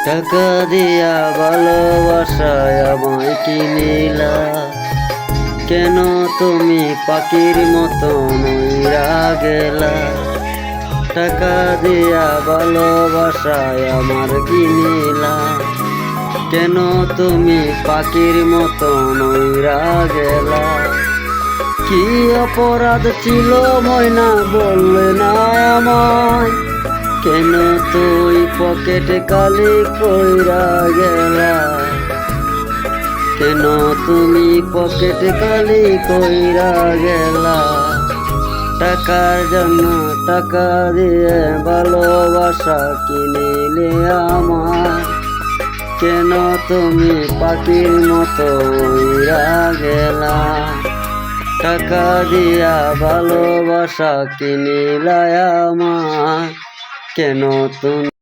টাকা দিয়া ভালোবাসায় আমায় কিনিলা, কেন তুমি পাখির মতন উইরা গেলা। টাকা দিয়া ভালোবাসায় আমার কিনিলা, কেন তুমি পাখির মতন উইরা গেলা। কি অপরাধ ছিল ময়না বললে না আমায়, কেন তুই পকেটে কালি কইরা গেলা। কেন তুমি পকেটে কালি কইরা গেলা। টাকার জন্য টাকা দিয়ে ভালোবাসা কিনিলে আমার, কেন তুমি পাখির মতো উইরা গেলা। টাকা দিয়া ভালোবাসা কিনিলা আমার, কেন তুমি